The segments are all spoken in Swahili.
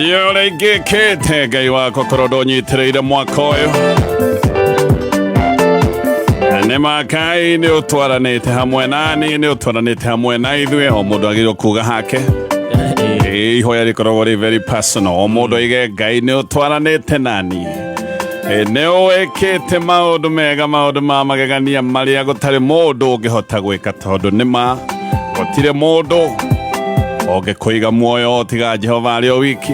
Ndio legekete Ngai wako korodo nyitireire mwaka uyu nĩ makai nĩ ũtwaranĩte hamwe nani nĩ ũtwaranĩte hamwe na ithuĩ o mũndũ agĩrĩirwo kuga hake ihoya rĩkoragwo rĩ very personal o mũndũ oige Ngai nĩ ũtwaranĩte nani nĩ wĩkĩte maũndũ mega maũndũ ma magegania marĩa gũtarĩ mũndũ ũngĩhota gwĩka tondũ nĩma gũtirĩ mũndũ ũngĩkũiga muoyo tiga Jehova arĩ o wiki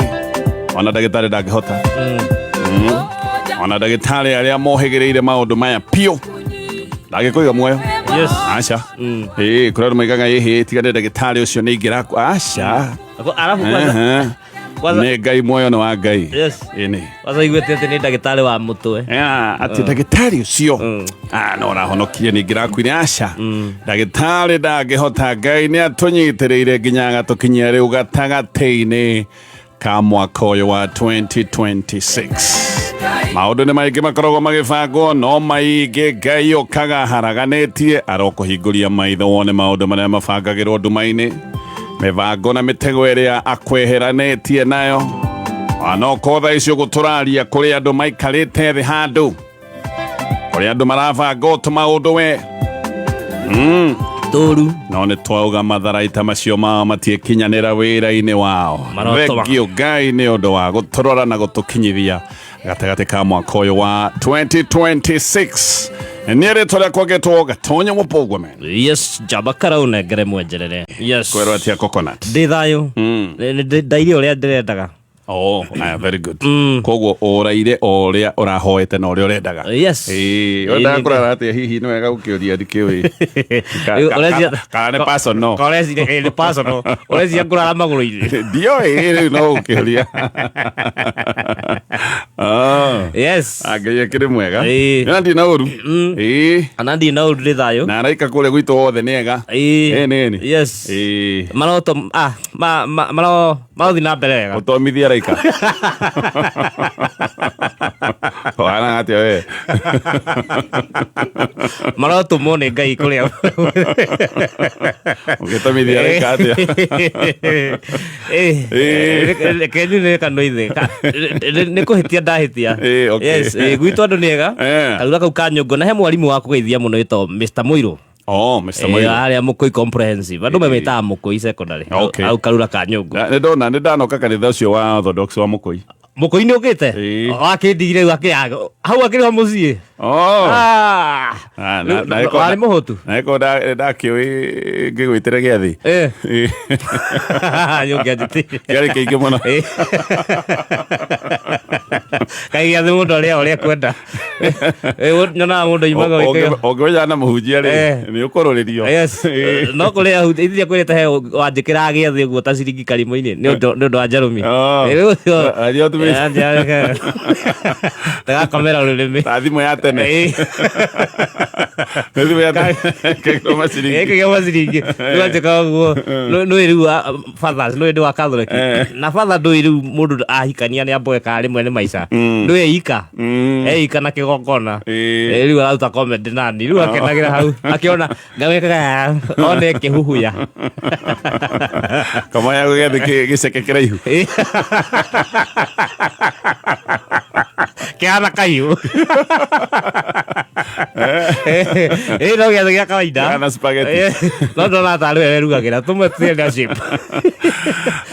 ona ndagĩtarĩ ndangĩhota ona ndagĩtarĩ arĩa mohĩgĩrĩire maũndũ maya piũ ndagĩkũiga muoyo yes aca kũrĩa maigaga tiga ndagĩtarĩ ũcio nĩ ingĩra aca arabu nĩ Ngai muoyo nĩ wa Ngai yes ĩnĩ wazaiguĩte atĩ nĩ ndagĩtarĩ wa mũtwe atĩ ndagĩtarĩ ũcio no ũrahonokirie nĩ ingĩrakuire aca ndagĩtarĩ ndangĩhota Ngai nĩ atũnyitĩrĩire nginya agatũkinyia rĩu gatagatĩ-inĩ ka mwaka ũyũ wa 2026 maũndũ nĩ maingĩ makoragwo magĩbangwo no maingĩ Ngai ũkaga haraganĩtie arokũhingũria maitho wone maũndũ marĩa mabangagĩrwo nduma-inĩ mĩbango na mĩtego ĩrĩa akweheranĩtie nayo anokorwo thaa icio gũtũraria kũrĩ andũ maikarĩte thĩ handũ kũrĩ andũ marabanga tũmaũndũ we tũru no nĩ twauga matharaita macio mao matiĩkinyanĩra wĩra-inĩ wao thengio Ngai nĩ ũndũ wa gũtũrora na gũtũkinyithia gatagatĩ ka mwaka ũyũ wa 2026 nĩ rĩtwa rĩakwa ngetwo Gatonye Mũpũgwa men yes Jamba Karau nengere mwenjerere yes kwerwo atia coconut ndĩ thayũ ndaire ũrĩa ndĩrendaga very good koguo ũraire ũrĩa ũrahoete na ũrĩa ũrendaga yes ũrenda kũrara atĩa hihi nĩ wega gũkĩũria ndikĩũĩ kana nĩ personal nĩ personal ũreciria ngũrara magũrũ-inĩ ndioĩ rĩu no gũkĩũria yes Ngai akĩrĩ mwega na ndirĩ na ũru ana ndirĩ na ũru ndĩ thayũ na araika kũrĩa gwitũ wothe nĩ ega nĩ yes marothi na mbere wega ũtomithia araika wana atĩa we marotũmwo nĩ Ngai kũrĩa ũgĩtomithia araika atĩa kenyu nĩ kanũ ithe nĩ kũhĩtia ndahĩtia yes gwitũ andũ nĩ ega karuga kau ka nyũngũ na he mwarimũ wa kũgeithia mũno wĩtagwo Mr. Mũirũ Mr. Mũirũ arĩa Mũkũi comprehensive andũ memetaga Mũkũi secondary au karura ka nyũngũ nĩ ndanoka kanitha ũcio wa Orthodox wa Mũkũi Mũkũi nĩ ũkĩte wakĩndigire rĩu akĩaga hau akĩrĩ wa mũciĩ warĩ mũhũtu naĩko ndakĩũĩ ngĩgwĩtĩre gĩathĩ kĩarĩ kĩingĩ mũno kaĩ gĩathĩ mũndũ ũrĩa kwenda nyonaga mũndũ imaga ũngĩwĩjana na mũhunjia rĩ nĩ ũkũrũrĩrio no kũrĩa ahunjia kwĩrĩte he wanjĩkĩraga gĩathĩ ũguo ta ciringi karimũ-inĩ nĩ ũndũ wa Njarũmi ndagakomera rũrĩmĩ thimũ ya tene kĩgĩrwo maciringi nĩwanjĩka ũguo nĩwĩ rĩu fathers nĩwĩ ndĩ wa Catholic na father ndũĩ rĩu mũndũ ahikania nĩ amboekaga rĩmwe nĩ maica ndũĩ eika eika na kĩgongona rĩu araruta comedy nani rĩu akenagĩra hau akĩona ngawĩkaga one kĩhuhuya kamaya gũgĩathĩ gĩceke kĩraihu kĩhana kahiũ no gĩathĩ gĩa kawaida no ndona tarĩ we werugagĩra tũmwe tũrenda shape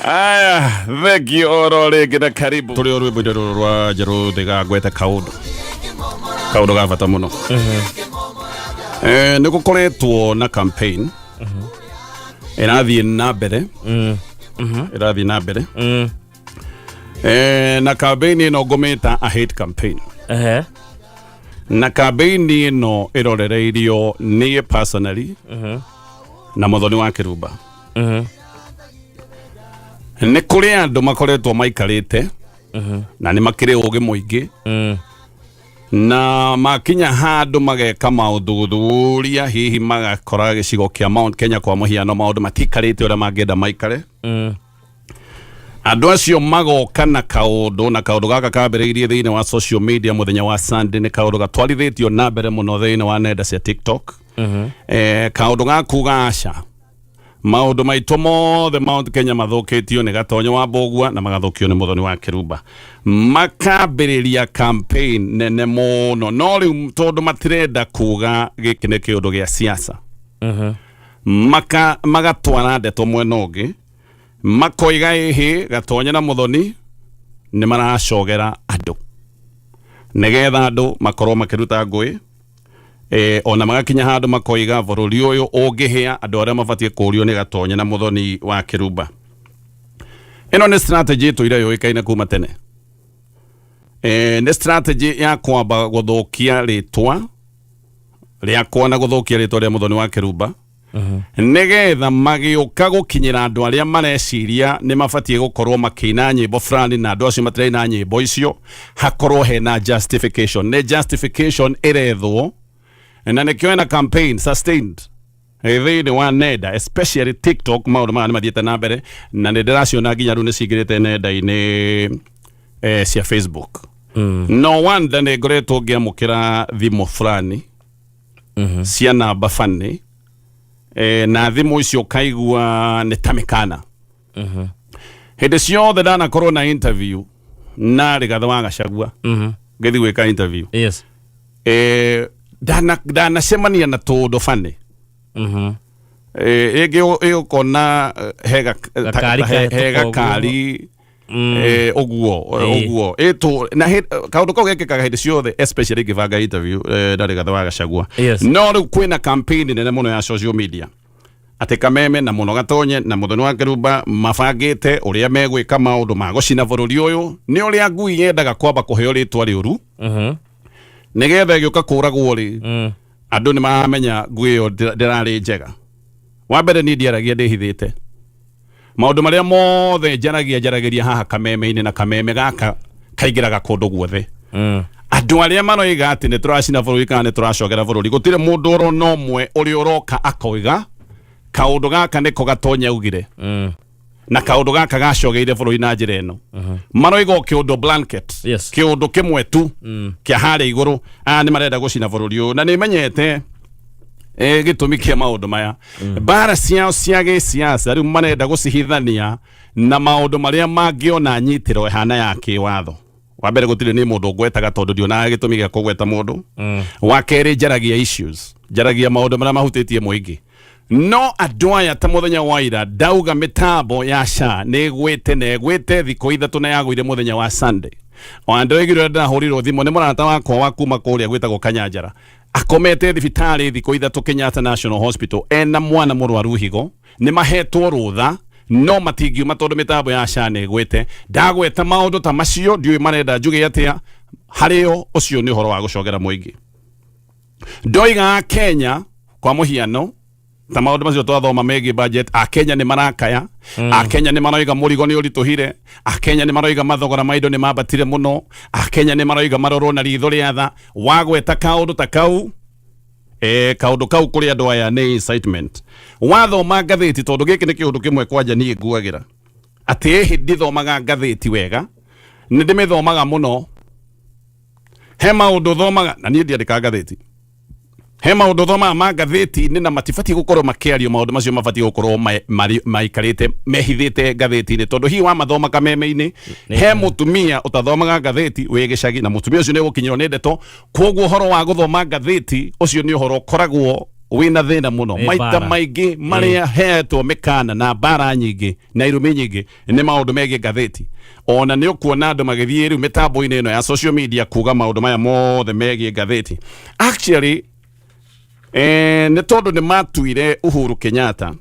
aya thengio oro rĩngĩ na karibu tũrĩ o rwĩmbo-inĩ rũrũ rwa njerũ ndĩgangwete kaũndũ ga bata mũno nĩ gũkoretwo na campaign ĩrathiĩ na mbere na campaign ĩno ngũmĩta a hate campaign na campaign ĩno ĩrorereirio niĩ personally na Mũthoni wa Kĩrumba nĩ kũrĩ andũ makoretwo maikarĩte na nĩ makĩrĩ ũgĩ mũingĩ na makinya handũ mageka maũndũ gũthũria hihi magakora gĩcigo kĩa Mount Kenya kwa mũhiano maũndũ matikarĩte ũrĩa mangĩenda maikare andũ acio magoka na kaũndũ gaka kambĩrĩirie thĩinĩ wa social media mũthenya wa Sunday nĩ kaũndũ gatwarithĩtio na mbere mũno thĩinĩ wa nenda cia TikTok kaũndũ gakuga aca maundu maitũ mothe Mount Kenya mathũkĩtio nĩ Gatonyo wa Mbũgua na magathũkio nĩ Mũthoni wa Kĩrumba, makambĩrĩria campaign nene mũno, no rĩu tondũ matirenda kuga gĩkĩ nĩ kĩũndũ gĩa siasa, magatwara ndeto mwena ũngĩ, makoiga ĩhĩ Gatonyo na Mũthoni nĩ maracogera andũ nĩgetha andũ makorwo makĩruta ngũĩ, ona magakinya handũ makoiga bũrũri ũyũ ũngĩhĩa andũ arĩa mabatie kũrio nĩ Gatonyo na Mũthoni wa Kĩrumba. Ĩno nĩ strategy ĩtũire yũĩkaine kuma tene, nĩ strategy ya kwamba gũthũkia rĩtwa rĩakwa na gũthũkia rĩtwa rĩa Mũthoni wa Kĩrumba, nĩgetha magĩũka gũkinyĩra andũ arĩa mareciria nĩ mabatie gũkorwo makĩina nyĩmbo fulani na andũ acio matiraina nyĩmbo icio hakorwo hena justification. Nĩ justification ĩrethwo na nĩkĩo ena campaign sustained thĩinĩ wa nenda, especially TikTok. Maũndũ maya nĩ mathiĩte na mbere na nĩ ndĩraciona nginya rĩu nĩ cingĩrĩte nenda-inĩ cia Facebook. No wonder nĩ ngoretwo ngĩamũkĩra thimũ fulani cia namba bani, na thimũ icio kaigua nĩ ta mĩkana. Hĩndĩ ciothe ndanakorwo na interview na Rigathĩ wa Gachagua, ngĩthiĩ gwĩka interview, ndanacemania na tũndũ bani, ĩngĩ ũkona he gakari ũguo na kaũndũ kau gekĩkaga hĩndĩ ciothe, especially ngĩbanga interview na Rigathĩ wa Gachagua. No rĩu kwĩna campaign nene mũno ya social media atĩ Kameme na mũno Gatonye na Mũthoni wa Kĩrumba mabangĩte ũrĩa megwĩka maũndũ ma gũcina bũrũri ũyũ. Nĩ ũrĩa ngui yendaga kwamba kũheo rĩtwa rĩũru nĩgetha ĩgĩũka kũragwo rĩ, andũ nĩ maramenya ngui ĩyo ndĩrarĩ njega. Wa mbere niĩ ndiaragia ndĩhithĩte, maũndũ marĩa mothe njaragĩria haha Kameme-inĩ, na Kameme gaka kaingĩraga kũndũ guothe. Andũ arĩa maroiga atĩ nĩ tũracina bũrũri kana nĩ tũracogera bũrũri, gũtirĩ mũndũ orona ũmwe ũrĩa ũroka akoiga kaũndũ gaka nĩko Gatonyo augire na kaũndũ gaka gacogeire bũrũri na njĩra ĩno. Maroiga kĩũndũ blanket, kĩũndũ kĩmwe tu kĩa harĩa igũrũ, nĩ marenda gũcina bũrũri ũyũ. Na nĩ menyete gĩtũmi kĩa maũndũ maya, mbara ciao cia gĩsiasa rĩu marenda gũcihithania na maũndũ marĩa mangĩona nyitĩro hana ya kĩwatho. Wa mbere gũtirĩ nĩ mũndũ ngwetaga tondũ ndionaga gĩtũmi gĩa kũgweta mũndũ. Wa kerĩ njaragia issues, njaragia maũndũ marĩa mahutĩtie mũingĩ. No andũ aya ta mũthenya wa ira ndauga mĩtambo ya SHA nĩ ĩgwĩte thikũ ithatũ na yagũire mũthenya wa Sunday. O andũ aigĩrwo ndahũrirwo thimũ nĩ mũrata wakwa wa kuma kũrĩa gwĩtagwo Kanyanjara, akomete thibitarĩ thikũ ithatũ Kenyatta National Hospital ena mwana mũrwaru higo, nĩ mahetwo rũtha no matingiuma tondũ mĩtambo ya SHA nĩ ĩgwĩte. Ndagweta maũndũ ta macio ndiũĩ marenda njuge atĩa, harĩo ũcio nĩ ũhoro wa gũcogera mũingĩ. Ndoiga Kenya kwa mũhiano ta maũndũ macio twathoma megiĩ budget, Kenya nĩ marakaya, Kenya nĩ maroiga mũrigo nĩ ũritũhire, Kenya nĩ maroiga mathogora ma indo nĩ mambatire mũno, Kenya nĩ maroiga marorwo na ritho rĩa tha. Wagweta kaũndũ ta kau, kaũndũ kau kũrĩ andũ aya nĩ incitement. Wathoma ngathĩti, tondũ gĩkĩ nĩ kĩũndũ kĩmwe kwanja niĩ nguagĩra atĩ ndithomaga ngathĩti wega, nĩ ndĩmĩthomaga mũno. He maũndũ thomaga na niĩ ndiandĩkaga ngathĩti, he maũndũ thomaga ma ngathĩti-inĩ na matibatiĩ gũkorwo makĩario maũndũ macio, mabatiĩ gũkorwo maikarĩte mehithĩte ngathĩti-inĩ, tondũ hihi wa mathoma Kameme-inĩ he mũtumia ũtathomaga ngathĩti wĩ gĩcagi na mũtumia ũcio nĩ gũkinyĩrwo nĩ ndeto. Koguo ũhoro wa gũthoma ngathĩti ũcio nĩ ũhoro ũkoragwo wĩna thĩna mũno. Maita maingĩ marĩa hetwo mĩkana na mbara nyingĩ na irumi nyingĩ nĩ maũndũ megiĩ ngathĩti. Ona nĩ ũkuona andũ magĩthiĩ rĩu mĩtambo-inĩ ĩno ya social media kuga maũndũ maya mothe megiĩ ngathĩti. Actually nĩ tondũ nĩ matuire Uhuru Kenyatta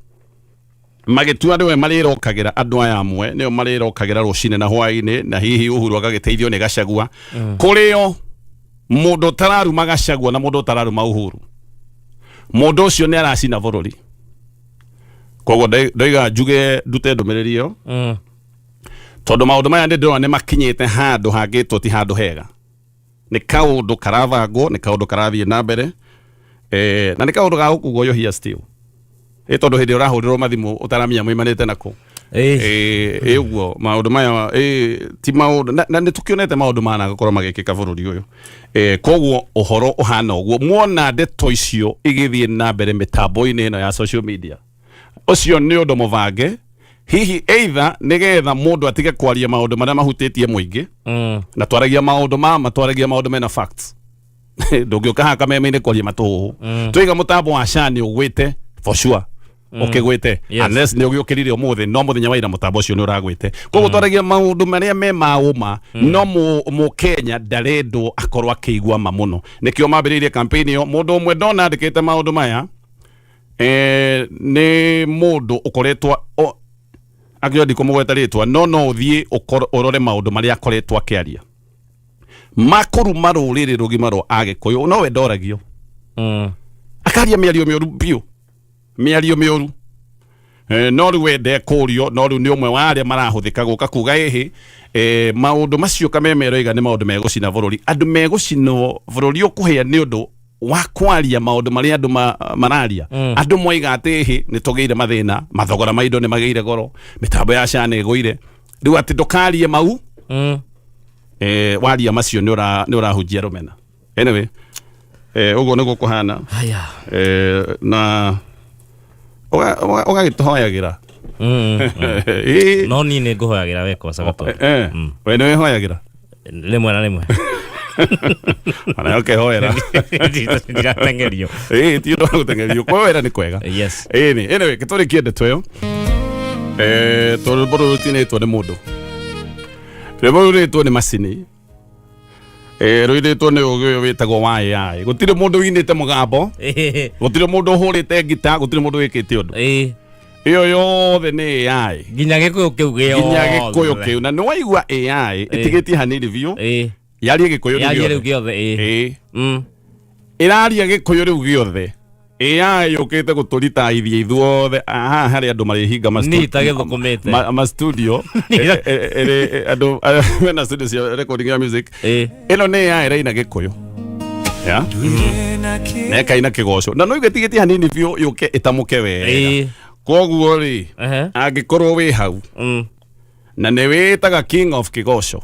magĩtua nĩwe marĩrokagĩra andũ aya amwe, nĩo marĩrokagĩra rũcinĩ na hwaĩ-inĩ, na hihi Uhuru agagĩteithio nĩ Gachagua. Kũrĩo mũndũ ũtararuma Gachagua na mũndũ ũtararuma Uhuru, mũndũ ũcio nĩ aracina bũrũri. Koguo ndoiga njuge ndute ndũmĩrĩri ĩyo, tondũ maũndũ maya nĩ ndĩrona nĩ makinyĩte handũ hangĩtwo ti handũ hega. Nĩ kaũndũ karavangwo, nĩ kaũndũ karathiĩ na mbere, na nĩ kaũndũ ga gũkugwo yo here still, tondũ hĩndĩ ũrahũrĩrwo mathimũ ũtaramenya maimanĩte nako. Ũguo maũndũ maya ti maũndũ, na nĩ tũkĩonete maũndũ managakorwo magĩkĩka bũrũri ũyũ. Koguo ũhoro ũhana ũguo, muona ndeto icio igĩthiĩ na mbere mĩtambo-inĩ ĩno ya social media, ucio ni undu muvange hihi either nigetha mundu atige kwaria maundu maria mahutĩtie muingi na twaragia maundu twaragia maundu mena facts ndũngĩũka haka meme-inĩ kwaria matũhũhũ twiga mũtambo wa Shani ũgwĩte for sure ukigwite unless ni ugiukirire umuthi no muthenya wa ira mutambo ucio ni uragwite koguo twaragia maundu maria me mauma no mu Kenya ndarendo akorwa akigwa mamuno nikio mambiririe campaign yo mundu umwe ndona andikite maundu maya ni mundu ukoretwa agiodi kumugweta ritwa no uthie urore maundu maria akoretwa akiaria makuru maruriri rugima ro Agikuyu no we ndoragio akaria miario mioru biu miario mioru no ri wende kurio no ri ni umwe wa aria marahuthika guka kuga ihi maundu macio kamemero iga ni maundu megucina bururi andu megucino bururi ukuhia ni undu wa kwaria maundu maria andu mararia andu moiga ati ni tugeire mathina mathogora maindo ni mageire goro mitambo ya Shani iguire riu ati ndukarie mau waria macio ni urahujia rumena anyway uguo niguo kuhana haya na ugagituhoyagira no ni nguhoyagira weko sagato we ni hoyagira rimwe na rimwe ana okay hoera ndiratengerio ti ndo gutengerio kwa wera ni kwega yes ni anyway kituri kiende twayo toro tinetwo ni mundu reboretwo ni macini roiretwo ni ugi witagwo wa AI gutire mundu winite mugambo gutire mundu hurite gita gutire mundu wikite undu iyo yothe ni AI ginya gikuyu kiu gio ginya gikuyu kiu na ni waigua AI itigetie hanini biu yaria gikuyu riu giothe iraria gikuyu riu giothe AI yukite guturita ithia ithuothe aha hari andu marihinga ma studio andu mena studio cia recording ya music ino ni AI raina gikuyu ya neka ina kigoco na no igetigetie hanini biu yuke itamuke wega koguo ri angikorwo wi hau na ni witaga king of kigoco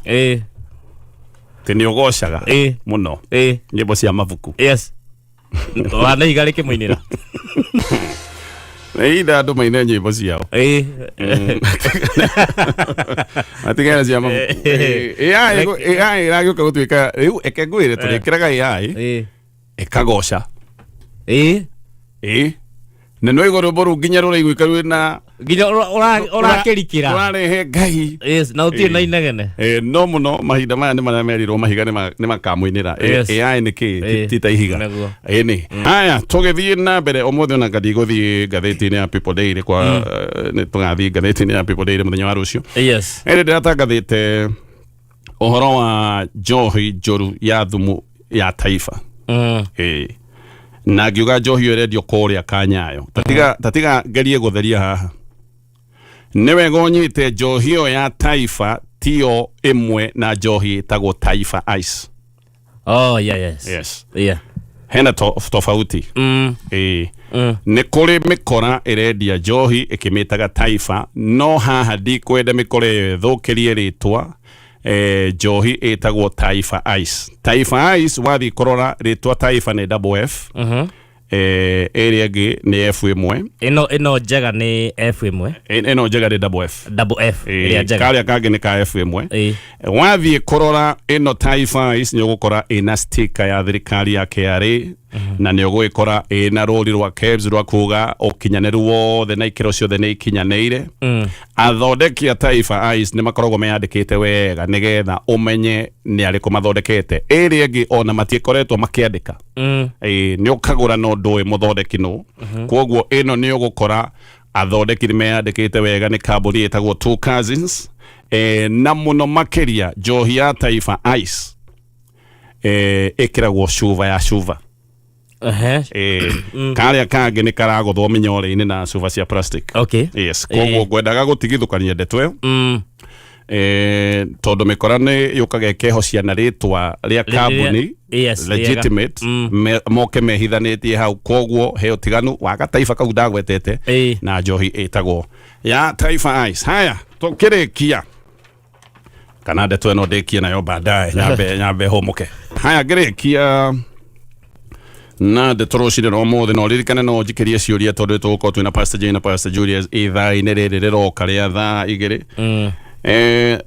tini ugocaga muno nyimbo cia mabuku yes wana igarike muinira ida andu maine nyimbo ciao atigera cia mabuku AI iragioka gutwika riu eke ngwire turikiraga AI ikagoca na no igoro boru ginya rura igwikaru na ginya urakirikira urarehe Ngai yes na utie na inegene no muno mahinda maya ni maramerirwo mahiga ni makamuinira AI ni ki tita ihiga ni haya tugithie na mbere umuthi na ngadi guthie ngatheti-ini ya People Daily kwa ni tugathie ngatheti-ini ya People Daily muthenya wa rucio yes ndiratangathite uhoro wa njohi njuru ya thumu ya taifa na ngiuga njohi yo redio kuria Kanyayo tatiga gerie gutheria haha niwe gonyite njohi yo ya taifa tio imwe na njohi tagwo Taifa Ice yes hena tofauti ni kuri mikora irendia njohi ikimitaga Taifa no haha ndi kwenda mikora thukirie ritwa njohi itagwo Taifa Ice. Taifa Ice wathi korora ritwa Taifa ni double F area gi ni F1 ino njega ni F1 ino njega ni double F area njega karia kage ni ka F1 wathi korora ino Taifa Ice ni ugukora ina sticker ya thirikari ya KRA na ni ugwikora ina roli rwa KEBS rwa kuga ukinyaneru wothe na ikiro ciothe ni ikinyaneire athondeki ya Taifa Ice ni makoragwo meyandikite wega nigetha umenye ni ariku mathondekete area ngi ona matikoretwo makiandika ni ukagura no ndui muthondeki no koguo ino ni ugukora athondeki ni meyandikite wega ni kambuni itagwo Two Cousins na muno makiria njohi ya Taifa Ice ikiragwo cuva ya cuva karia kage ni karagothwo minyore-ini na cuva cia plastic yes koguo ngwendaga gutigithukania ndetwe tondu mikora ni yukaga kehocia na ritwa ria kambuni legitimate moke mehithanitie hau koguo he utiganu wa Taifa kau ndagwetete na njohi itagwo ya Taifa Ice haya tukirikia kana ndetwe no ndikie nayo baadaye nyambe homoke haya ngirikia na de torocire no mothe no ririkane no njikirie ciuria tondu tuko twina Pastor Jane na Pastor Julius ithaa-inĩ rĩrĩ rĩroka rĩa thaa igĩrĩ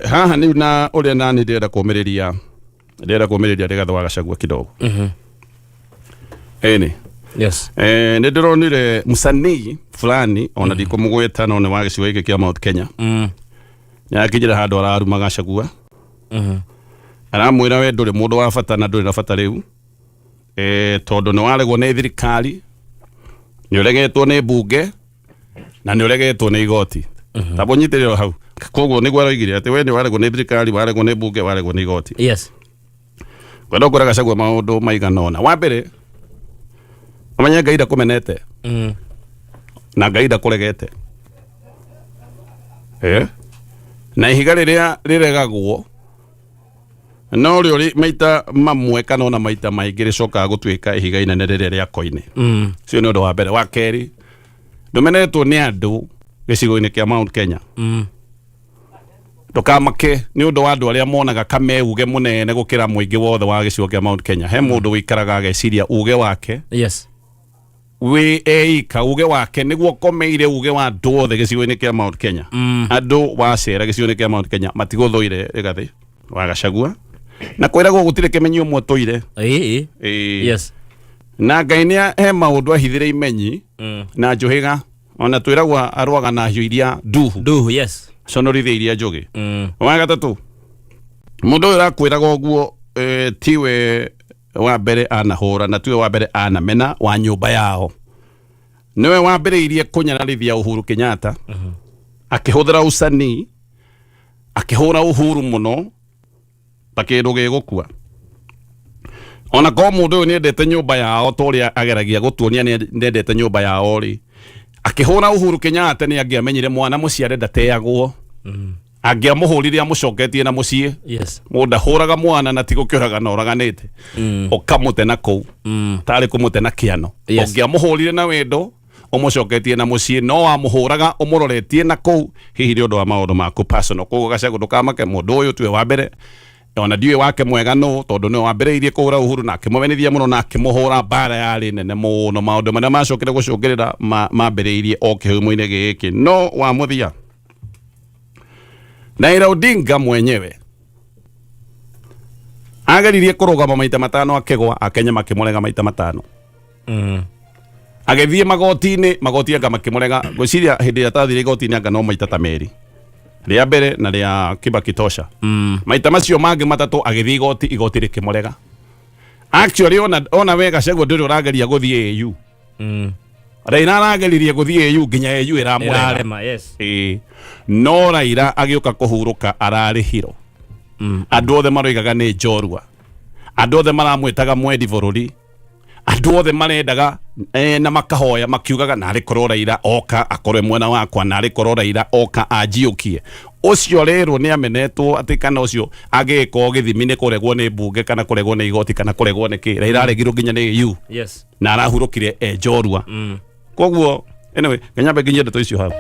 haha nĩ na ũrĩa nani ndĩrenda kũmĩrĩria Rigathĩ wa Gachagua kidogo ĩnĩ yes nĩ ndĩronire msanii fulani ona ndikũmũgwĩta no nĩ wa gĩcigo gĩkĩ kĩa Mount Kenya nĩakinyire handũ araruma Gachagua aramwĩra we ndũrĩ mũndũ wa bata na ndũrĩ na bata rĩu tondu nĩ waregwo nĩ thirikari nĩ ũregetwo nĩ mbunge na nĩ ũregetwo nĩ igoti tabo nyitĩrĩro hau koguo nĩguo aroigire atĩ we nĩ waregwo nĩ thirikari waregwo nĩ mbunge waregwo nĩ igoti yes kwenda kũra Gachagua maũndũ maigana ũna wa mbere amenye Ngai ndakũmenete na Ngai ndakũregete na ihiga rĩrĩa rĩregagwo no rĩo maita mamwe kana ona maita maingĩ rĩcokaga gũtuĩka ihiga inene rĩrĩa rĩa koine cio nĩ ũndũ wa mbere wa kerĩ ndũmenetwo nĩ andũ gĩcigo-inĩ kĩa Mount Kenya ndũkamake nĩ ũndũ wa andũ arĩa monaga kameuge mũnene gũkĩra mũingĩ wothe wa gĩcigo kĩa Mount Kenya he mũndũ wĩikaraga ageciria uge wake yes we eika uge wake nĩguo komeire uge wa andũ othe gĩcigo-inĩ kĩa Mount Kenya andũ wacera gĩcigo-inĩ kĩa Mount Kenya matigũthũire Rigathĩ wa Gachagua na kwĩragwo gũtirĩ kĩmenyi ũmwe tũire yes na Ngai nĩ he maũndũ ahithĩre imenyi na njũhĩga ona twĩragwo arwaga na hiũ iria nduhu yes conorithia iria njũgĩ wa gatatũ mũndũ ũyũ ũrakwĩraga ũguo tiwe wa mbere anahũra na tiwe wa mbere anamena wa nyũmba yao niwe wa mbere irie kũnyararithia Uhuru Kenyatta akĩhũthĩra ũcani akĩhũra Uhuru mũno takĩndũ gĩgũkua ona ko mũndũ ũyũ nĩendete nyũmba yao tũrĩa ageragia gũtuonia nĩendete nyũmba yao rĩ akĩhũra Uhuru Kenyatta nĩ angĩamenyire mwana mũciare ndateagwo angĩamũhũrire amũcoketie na mũciĩ yes mũndũ ahũraga mwana na tigũkĩũraga na ũraganĩte ũkamũte na kũu tarĩ kũmũte na kĩano ũngĩamũhũrire na wendo ũmũcoketie na mũciĩ no wamũhũraga ũmũroretie na kũu hihi nĩ ũndũ wa maũndũ maku personal koguo Gachagua ndũkamake mũndũ ũyũ tiwe wa mbere ona ndiwe wake mwega no tondũ nĩ wa mbere irie kũhũra Uhuru na akĩmũmenithia mũno na akĩmũhũra mbara yarĩ nene mũno maũndũ marĩa macokire gũcũngĩrĩra mambĩrĩirie o kĩhumo-inĩ gĩkĩ no wa mũthia Raila Odinga mwenyewe ageririe kũrũgama maita matano akĩgwa Akenya makĩmũrega maita matano agĩthiĩ magoti anga makĩmũrega gwĩciria hĩndĩ ĩrĩa tathire igoti-inĩ anga no maita ta merĩ rĩa mbere na rĩa Kibaki tosha maita macio mangĩ matatũ agĩthiĩ igoti rĩkĩmũrega actually ona we Gachagua ndũrĩ ũrageria gũthiĩ AU Raila arageririe gũthiĩ AU nginya AU ĩramũrega yes no Raila agĩũka kũhurũka ararĩhirwo andũ othe maroigaga nĩ njorua andũ othe maramwĩtaga mwendi bũrũri andũ othe marendaga na makahoya makiugaga narĩ korwo Raila oka akorwe mwena wakwa narĩ korwo Raila oka anjiũkie ũcio rero nĩ amenetwo atĩ kana ũcio agĩka gĩthimi nĩ kũregwo nĩ mbunge kana kũregwo nĩ igoti kana kũregwo nĩ kĩ Raila aregirwo nginya nĩ AU yes na arahurũkire njorua koguo anyway Kenya nginya ndeto icio hau